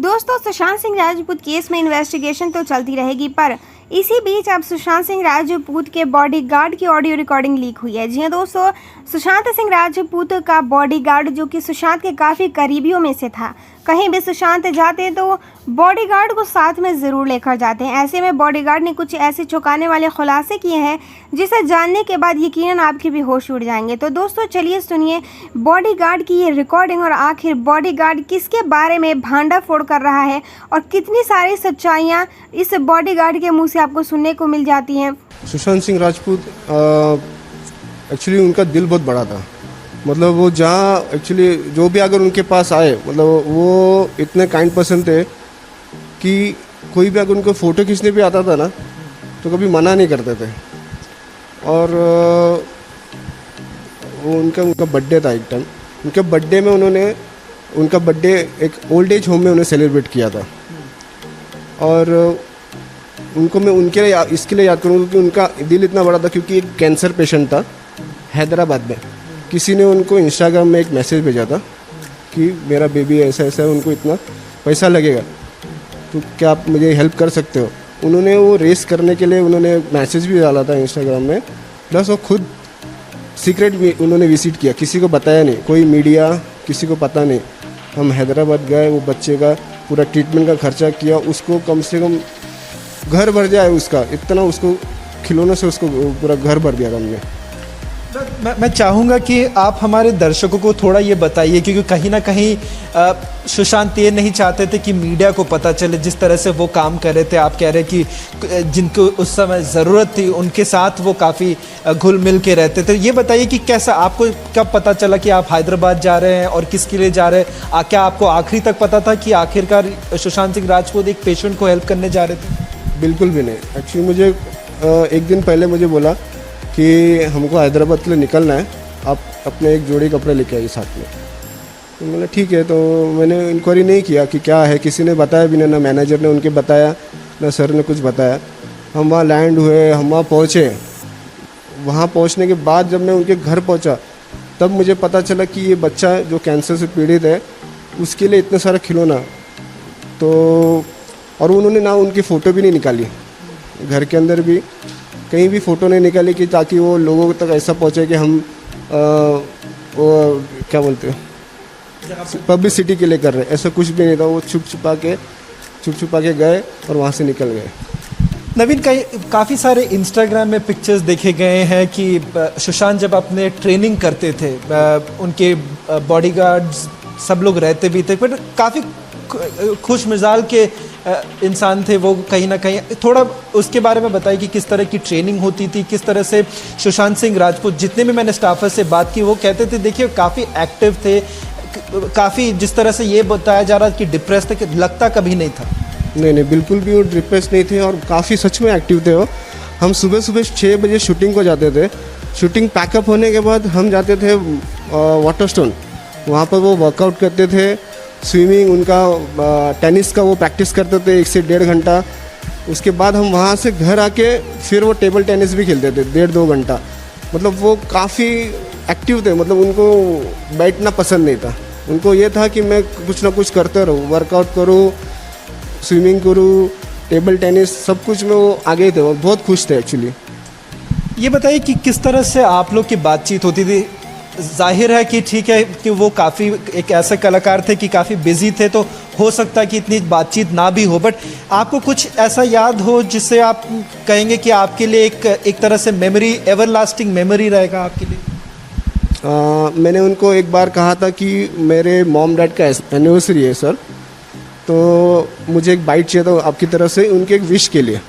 दोस्तों, सुशांत सिंह राजपूत केस में इन्वेस्टिगेशन तो चलती रहेगी, पर इसी बीच अब सुशांत सिंह राजपूत के बॉडीगार्ड की ऑडियो रिकॉर्डिंग लीक हुई है। जी हां दोस्तों, सुशांत सिंह राजपूत का बॉडीगार्ड जो कि सुशांत के काफ़ी करीबियों में से था, कहीं भी सुशांत जाते हैं तो बॉडीगार्ड को साथ में ज़रूर लेकर जाते हैं। ऐसे में बॉडीगार्ड ने कुछ ऐसे चौंकाने वाले खुलासे किए हैं जिसे जानने के बाद यकीनन आपके भी होश उड़ जाएंगे। तो दोस्तों चलिए सुनिए बॉडीगार्ड की ये रिकॉर्डिंग और आखिर बॉडीगार्ड किसके बारे में भांडाफोड़ कर रहा है और कितनी सारी सच्चाइयाँ इस बॉडीगार्ड के मुँह से आपको सुनने को मिल जाती हैं। सुशांत सिंह राजपूत एक्चुअली उनका दिल बहुत बड़ा था। मतलब वो जहाँ एक्चुअली जो भी अगर उनके पास आए, मतलब वो इतने काइंड पर्सन थे कि कोई भी अगर उनको फ़ोटो खींचने भी आता था ना तो कभी मना नहीं करते थे। और वो उनका बर्थडे था एक टाइम, उनके बर्थडे में उनका बर्थडे एक ओल्ड एज होम में उन्हें सेलिब्रेट किया था। और उनको मैं उनके लिए इसके लिए याद करूँगा कि उनका दिल इतना बड़ा था क्योंकि एक कैंसर पेशेंट था हैदराबाद में। किसी ने उनको इंस्टाग्राम में एक मैसेज भेजा था कि मेरा बेबी ऐसा ऐसा है, उनको इतना पैसा लगेगा, तो क्या आप मुझे हेल्प कर सकते हो। उन्होंने वो रेस करने के लिए उन्होंने मैसेज भी डाला था इंस्टाग्राम में, प्लस वो खुद सीक्रेट भी उन्होंने विजिट किया, किसी को बताया नहीं, कोई मीडिया किसी को पता नहीं। हम हैदराबाद गए, वो बच्चे का पूरा ट्रीटमेंट का खर्चा किया, उसको कम से कम घर भर जाए उसका, इतना उसको खिलौनों से उसको पूरा घर भर दिया था हमने। मैं चाहूँगा कि आप हमारे दर्शकों को थोड़ा ये बताइए, क्योंकि कहीं ना कहीं सुशांत ये नहीं चाहते थे कि मीडिया को पता चले जिस तरह से वो काम कर रहे थे। आप कह रहे कि जिनको उस समय ज़रूरत थी उनके साथ वो काफ़ी घुल मिल के रहते थे। ये बताइए कि कैसा आपको कब पता चला कि आप हैदराबाद जा रहे हैं और किसके लिए जा रहे हैं? क्या आपको आखिरी तक पता था कि आखिरकार सुशांत सिंह राजपूत एक पेशेंट को हेल्प करने जा रहे थे? बिल्कुल भी नहीं। एक्चुअली मुझे एक दिन पहले मुझे बोला कि हमको हैदराबाद के लिए निकलना है, आप अपने एक जोड़ी कपड़े लेके आइए साथ में। तो मैंने ठीक है। तो मैंने इंक्वायरी नहीं किया कि क्या है, किसी ने बताया भी नहीं, ना मैनेजर ने उनके बताया, ना सर ने कुछ बताया। हम वहाँ लैंड हुए, हम वहाँ पहुँचे। वहाँ पहुँचने के बाद जब मैं उनके घर पहुँचा तब मुझे पता चला कि ये बच्चा जो कैंसर से पीड़ित है उसके लिए इतना सारा खिलौना। तो और उन्होंने ना उनकी फ़ोटो भी नहीं निकाली, घर के अंदर भी कहीं भी फ़ोटो नहीं निकाली कि ताकि वो लोगों तक ऐसा पहुँचे कि हम वो क्या बोलते हैं पब्लिसिटी के लिए कर रहे हैं, ऐसा कुछ भी नहीं था। वो छुप छुपा के गए और वहाँ से निकल गए। नवीन, काफ़ी सारे इंस्टाग्राम में पिक्चर्स देखे गए हैं कि सुशांत जब अपने ट्रेनिंग करते थे उनके बॉडीगार्ड्स सब लोग रहते भी थे, पर काफ़ी खुश मिजाज के इंसान थे वो। कहीं ना कहीं थोड़ा उसके बारे में बताइए कि किस तरह की ट्रेनिंग होती थी, किस तरह से सुशांत सिंह राजपूत, जितने भी मैंने स्टाफर से बात की वो कहते थे देखिए काफ़ी एक्टिव थे, काफ़ी जिस तरह से ये बताया जा रहा कि डिप्रेस थे, कि लगता कभी नहीं था। नहीं, बिल्कुल भी वो डिप्रेस नहीं थे और काफ़ी सच में एक्टिव थे वो। हम सुबह 6 बजे शूटिंग को जाते थे। शूटिंग पैकअप होने के बाद हम जाते थे वाटर स्टोन, वहाँ पर वो वर्कआउट करते थे, स्विमिंग, उनका टेनिस का वो प्रैक्टिस करते थे 1 से 1.5 घंटा। उसके बाद हम वहाँ से घर आके फिर वो टेबल टेनिस भी खेलते थे 1.5-2 घंटा। मतलब वो काफ़ी एक्टिव थे। मतलब उनको बैठना पसंद नहीं था, उनको ये था कि मैं कुछ ना कुछ करते रहूँ, वर्कआउट करूँ, स्विमिंग करूँ, टेबल टेनिस, सब कुछ में वो आगे थे। वो बहुत खुश थे एक्चुअली। ये बताइए कि किस तरह से आप लोग की बातचीत होती थी? जाहिर है कि ठीक है कि वो काफ़ी एक ऐसे कलाकार थे कि काफ़ी बिजी थे, तो हो सकता है कि इतनी बातचीत ना भी हो, बट आपको कुछ ऐसा याद हो जिससे आप कहेंगे कि आपके लिए एक तरह से मेमोरी, एवर लास्टिंग मेमोरी रहेगा आपके लिए? मैंने उनको एक बार कहा था कि मेरे मॉम डैड का एनिवर्सरी है सर, तो मुझे एक बाइट चाहिए था आपकी तरफ से उनके एक विश के लिए।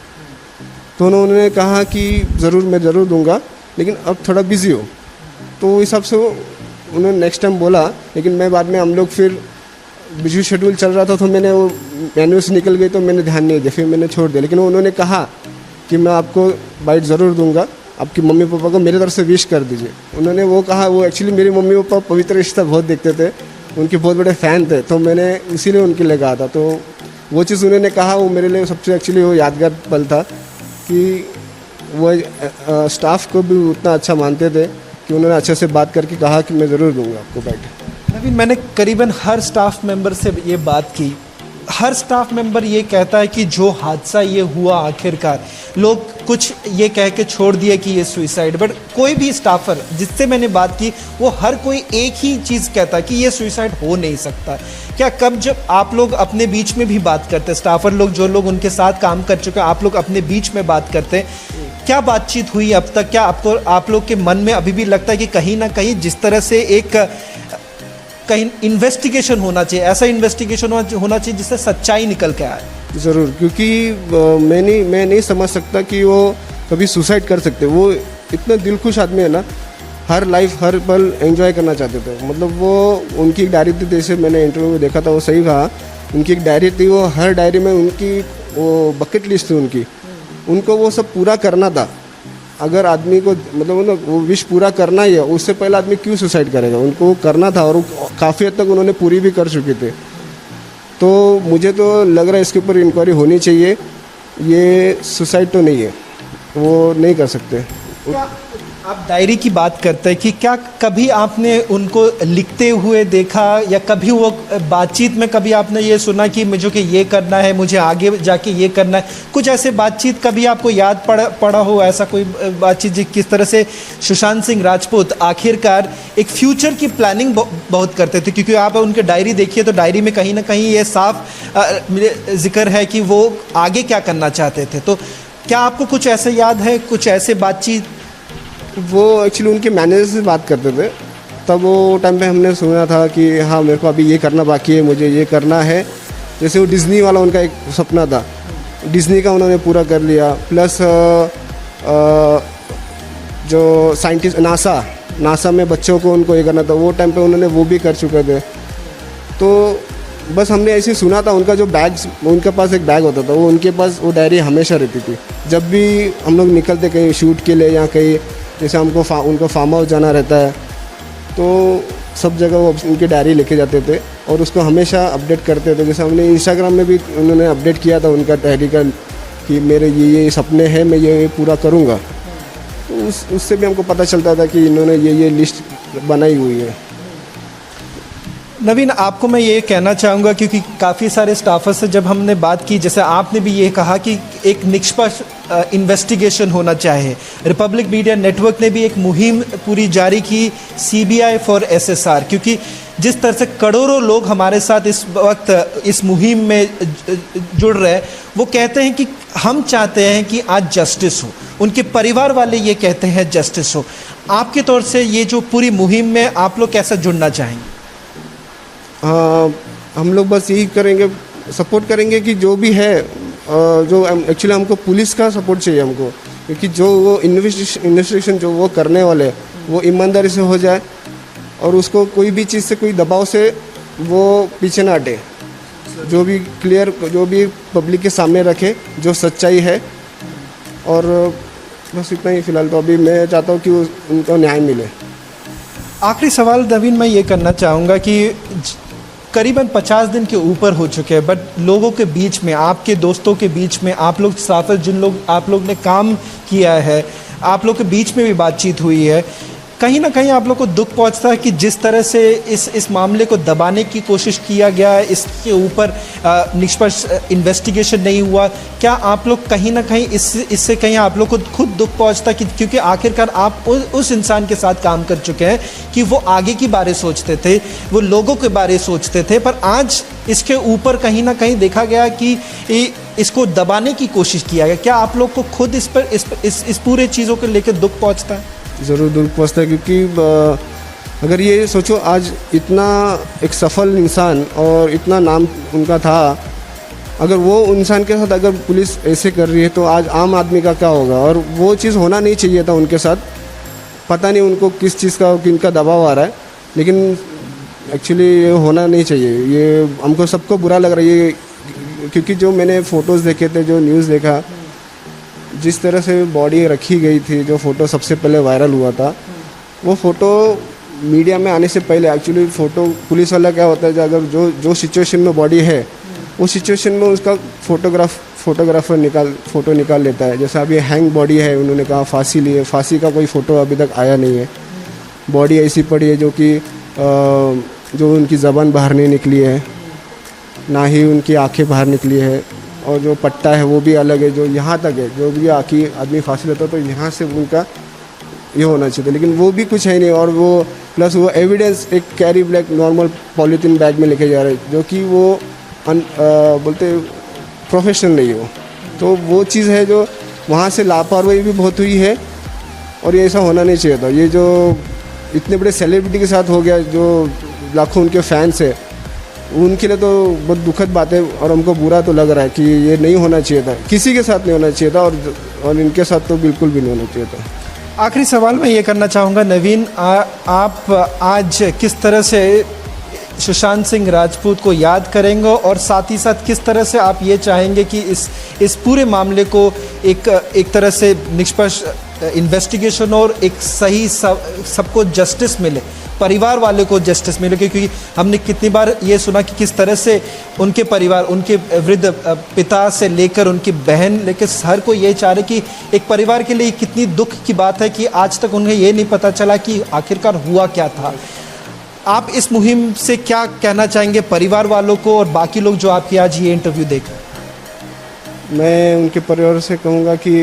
तो उन्होंने कहा कि मैं ज़रूर दूंगा, लेकिन अब थोड़ा बिज़ी हो। तो उस हिसाब से उन्होंने नेक्स्ट टाइम बोला, लेकिन मैं बाद में हम लोग फिर बिजी शेड्यूल चल रहा था तो मैंने वो एनिवर्सरी निकल गई तो मैंने ध्यान नहीं दिया, फिर मैंने छोड़ दिया। लेकिन उन्होंने कहा कि मैं आपको बाइट ज़रूर दूंगा, आपकी मम्मी पापा को मेरी तरफ से विश कर दीजिए। उन्होंने वो कहा। वो एक्चुअली मेरी मम्मी पापा पवित्र रिश्ता बहुत देखते थे, उनके बहुत बड़े फ़ैन थे, तो मैंने इसीलिए उनके लिए कहा था। तो वो चीज़ उन्होंने कहा, वो मेरे लिए सबसे एक्चुअली वो यादगार पल था कि वो स्टाफ को भी उतना अच्छा मानते थे कि उन्होंने अच्छे से बात करके कहा कि मैं ज़रूर दूंगा आपको बाइट। नवीन, मैंने करीबन हर स्टाफ मेंबर से ये बात की हर स्टाफ मेंबर ये कहता है कि जो हादसा ये हुआ आखिरकार, लोग कुछ ये कह के छोड़ दिया कि ये सुइसाइड, बट कोई भी स्टाफर जिससे मैंने बात की वो हर कोई एक ही चीज़ कहता है कि ये सुइसाइड हो नहीं सकता। क्या कब जब आप लोग अपने बीच में भी बात करते हैं, स्टाफर लोग जो लोग उनके साथ काम कर चुके हैं, आप लोग अपने बीच में बात करते हैं, क्या बातचीत हुई अब तक? क्या आपको आप लोग के मन में अभी भी लगता है कि कहीं ना कहीं जिस तरह से एक कहीं इन्वेस्टिगेशन होना चाहिए, ऐसा इन्वेस्टिगेशन होना चाहिए जिससे सच्चाई निकल के आए? ज़रूर, क्योंकि मैं नहीं समझ सकता कि वो कभी सुसाइड कर सकते। वो इतना दिलखुश आदमी है ना, हर लाइफ हर पल एंजॉय करना चाहते थे। मतलब वो उनकी एक डायरी थी, जैसे मैंने इंटरव्यू में देखा था, वो सही कहा, उनकी एक डायरी थी, वो हर डायरी में उनकी वो बकेट लिस्ट थी उनकी, उनको वो सब पूरा करना था। अगर आदमी को मतलब वो विश पूरा करना ही है, उससे पहले आदमी क्यों सुसाइड करेगा? उनको वो करना था और वो काफ़ी हद तक उन्होंने पूरी भी कर चुके थे। तो मुझे तो लग रहा है इसके ऊपर इंक्वायरी होनी चाहिए। ये सुसाइड तो नहीं है, वो नहीं कर सकते। क्या आप डायरी की बात करते हैं कि क्या कभी आपने उनको लिखते हुए देखा, या कभी वो बातचीत में कभी आपने ये सुना कि मुझे कि ये करना है, मुझे आगे जाके ये करना है? कुछ ऐसे बातचीत कभी आपको याद पड़ा हो, ऐसा कोई बातचीत किस तरह से सुशांत सिंह राजपूत आखिरकार एक फ्यूचर की प्लानिंग बहुत करते थे? क्योंकि आप उनके डायरी देखिए तो डायरी में कहीं ना कहीं ये साफ जिक्र है कि वो आगे क्या करना चाहते थे। तो क्या आपको कुछ ऐसे याद है, कुछ ऐसे बातचीत? वो एक्चुअली उनके मैनेजर से बात करते थे, तब वो टाइम पे हमने सुना था कि हाँ मेरे को अभी ये करना बाकी है, मुझे ये करना है। जैसे वो डिज़नी वाला उनका एक सपना था, डिज़नी का उन्होंने पूरा कर लिया। प्लस जो साइंटिस्ट नासा में बच्चों को उनको ये करना था, वो टाइम पे उन्होंने वो भी कर चुके थे। तो बस हमने ऐसे सुना था। उनका जो बैग्स, उनके पास एक बैग होता था, वो उनके पास वो डायरी हमेशा रहती थी। जब भी हम लोग निकलते कहीं शूट के लिए या कहीं, जैसे हमको उनको फार्म हाउस जाना रहता है, तो सब जगह वो उनकी डायरी लेके जाते थे और उसको हमेशा अपडेट करते थे। जैसे हमने इंस्टाग्राम में भी उन्होंने अपडेट किया था उनका डायरी का कि मेरे ये सपने हैं, मैं ये पूरा करूँगा। तो उससे भी हमको पता चलता था कि इन्होंने ये लिस्ट बनाई हुई है। नवीन, आपको मैं ये कहना चाहूँगा, क्योंकि काफ़ी सारे स्टाफर से जब हमने बात की, जैसे आपने भी ये कहा कि एक निष्पक्ष इन्वेस्टिगेशन होना चाहिए। रिपब्लिक मीडिया नेटवर्क ने भी एक मुहिम पूरी जारी की, CBI फॉर SSR, क्योंकि जिस तरह से करोड़ों लोग हमारे साथ इस वक्त इस मुहिम में जुड़ रहे हैं, वो कहते हैं कि हम चाहते हैं कि आज जस्टिस हो, उनके परिवार वाले ये कहते हैं जस्टिस हो। आपके तौर से ये जो पूरी मुहिम में आप लोग कैसे जुड़ना चाहेंगे? हम लोग बस यही करेंगे, सपोर्ट करेंगे कि जो भी है, जो एक्चुअली हमको पुलिस का सपोर्ट चाहिए हमको, क्योंकि जो वो इन्वेस्टिगेशन जो वो करने वाले वो ईमानदारी से हो जाए और उसको कोई भी चीज़ से, कोई दबाव से वो पीछे ना हटे। जो भी क्लियर, जो भी पब्लिक के सामने रखे जो सच्चाई है। और बस इतना ही फ़िलहाल तो अभी मैं चाहता हूँ कि उनको न्याय मिले। आखिरी सवाल नवीन मैं ये करना चाहूँगा कि करीबन 50 दिन के ऊपर हो चुके हैं, बट लोगों के बीच में, आपके दोस्तों के बीच में, आप लोग स्टाफर जिन लोग आप लोग ने काम किया है, आप लोग के बीच में भी बातचीत हुई है, कहीं ना कहीं आप लोग को दुख पहुंचता है कि जिस तरह से इस मामले को दबाने की कोशिश किया गया है, इसके ऊपर निष्पक्ष इन्वेस्टिगेशन नहीं हुआ। क्या आप लोग कहीं ना कहीं इससे कहीं आप लोग को खुद दुख पहुंचता कि क्योंकि आखिरकार आप उस इंसान के साथ काम कर चुके हैं कि वो आगे की बारे सोचते थे, वो लोगों के बारे सोचते थे, पर आज इसके ऊपर कहीं ना कहीं देखा गया कि इसको दबाने की कोशिश किया गया। क्या आप लोग को खुद इस पर इस पूरे चीज़ों को लेकर दुख पहुँचता है? ज़रूर दुख पहुँचता है, क्योंकि अगर ये सोचो आज इतना एक सफल इंसान और इतना नाम उनका था, अगर वो इंसान के साथ अगर पुलिस ऐसे कर रही है तो आज आम आदमी का क्या होगा? और वो चीज़ होना नहीं चाहिए था उनके साथ। पता नहीं उनको किस चीज़ का, किनका दबाव आ रहा है, लेकिन एक्चुअली ये होना नहीं चाहिए। ये हमको सबको बुरा लग रहा है ये, क्योंकि जो मैंने फ़ोटोज़ देखे थे, जो न्यूज़ देखा, जिस तरह से बॉडी रखी गई थी, जो फ़ोटो सबसे पहले वायरल हुआ था, वो फ़ोटो मीडिया में आने से पहले एक्चुअली फ़ोटो पुलिस वाला क्या होता है, अगर जो सिचुएशन में बॉडी है, वो सिचुएशन में उसका फोटोग्राफर फ़ोटो निकाल लेता है। जैसे अभी हैंग बॉडी है, उन्होंने कहा फांसी ली है, फांसी का कोई फ़ोटो अभी तक आया नहीं है। बॉडी ऐसी पड़ी है जो कि जो उनकी ज़बान बाहर नहीं निकली है। ना ही उनकी आंखें बाहर निकली है, और जो पट्टा है वो भी अलग है, जो यहाँ तक है, जो भी आदमी फांसी लेता तो यहाँ से उनका ये होना चाहिए था, लेकिन वो भी कुछ है नहीं। और वो प्लस वो एविडेंस एक carry black normal polythene bag में लेके जा रहे हैं, जो कि वो बोलते प्रोफेशनल नहीं हो, तो वो चीज़ है जो वहाँ से लापरवाही भी बहुत हुई है, और ये ऐसा होना नहीं चाहिए था। ये जो इतने बड़े सेलिब्रिटी के साथ हो गया, जो लाखों उनके फैंस है, उनके लिए तो बहुत दुखद बात है, और हमको बुरा तो लग रहा है कि ये नहीं होना चाहिए था, किसी के साथ नहीं होना चाहिए था, और इनके साथ तो बिल्कुल भी नहीं होना चाहिए था। आखिरी सवाल मैं ये करना चाहूँगा नवीन, आप आज किस तरह से सुशांत सिंह राजपूत को याद करेंगे, और साथ ही साथ किस तरह से आप ये चाहेंगे कि इस पूरे मामले को एक तरह से निष्पक्ष इन्वेस्टिगेशन और एक सही सबको जस्टिस मिले, परिवार वाले को जस्टिस मिले, क्योंकि हमने कितनी बार ये सुना कि किस तरह से उनके परिवार, उनके वृद्ध पिता से लेकर उनकी बहन लेकर हर कोई ये चाह रहे कि एक परिवार के लिए कितनी दुख की बात है कि आज तक उन्हें ये नहीं पता चला कि आखिरकार हुआ क्या था। आप इस मुहिम से क्या कहना चाहेंगे परिवार वालों को और बाकी लोग जो आपकी आज ये इंटरव्यू देख रहे हैं? मैं उनके परिवार से कहूँगा कि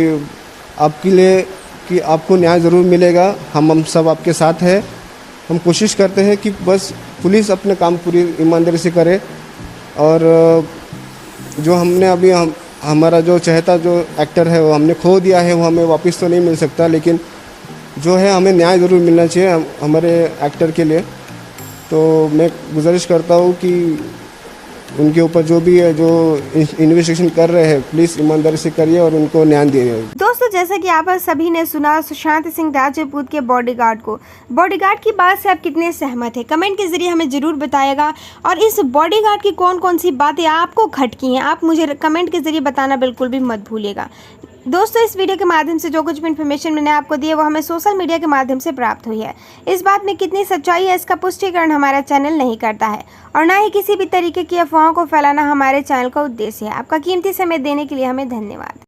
आपके लिए कि आपको न्याय ज़रूर मिलेगा, हम सब आपके साथ हैं। हम कोशिश करते हैं कि बस पुलिस अपने काम पूरी ईमानदारी से करे, और जो हमने अभी हमारा जो चहेता जो एक्टर है वो हमने खो दिया है, वो हमें वापस तो नहीं मिल सकता, लेकिन जो है हमें न्याय ज़रूर मिलना चाहिए हमारे एक्टर के लिए। तो मैं गुजारिश करता हूँ कि उनके ऊपर जो भी है, जो इन्वेस्टिगेशन कर रहे हैं, प्लीज़ ईमानदारी से करिए और उनको न्याय दिए। दोस्तों, जैसा कि आप सभी ने सुना सुशांत सिंह राजपूत के बॉडीगार्ड की बात से आप कितने सहमत हैं, कमेंट के जरिए हमें ज़रूर बताइएगा। और इस बॉडीगार्ड की कौन कौन सी बातें आपको खटकी हैं, आप मुझे कमेंट के जरिए बताना बिल्कुल भी मत भूलिएगा। दोस्तों, इस वीडियो के माध्यम से जो कुछ भी इन्फॉर्मेशन मैंने आपको दी है वो हमें सोशल मीडिया के माध्यम से प्राप्त हुई है। इस बात में कितनी सच्चाई है इसका पुष्टिकरण हमारा चैनल नहीं करता है, और ना ही किसी भी तरीके की अफवाहों को फैलाना हमारे चैनल का उद्देश्य है। आपका कीमती समय देने के लिए हमें धन्यवाद।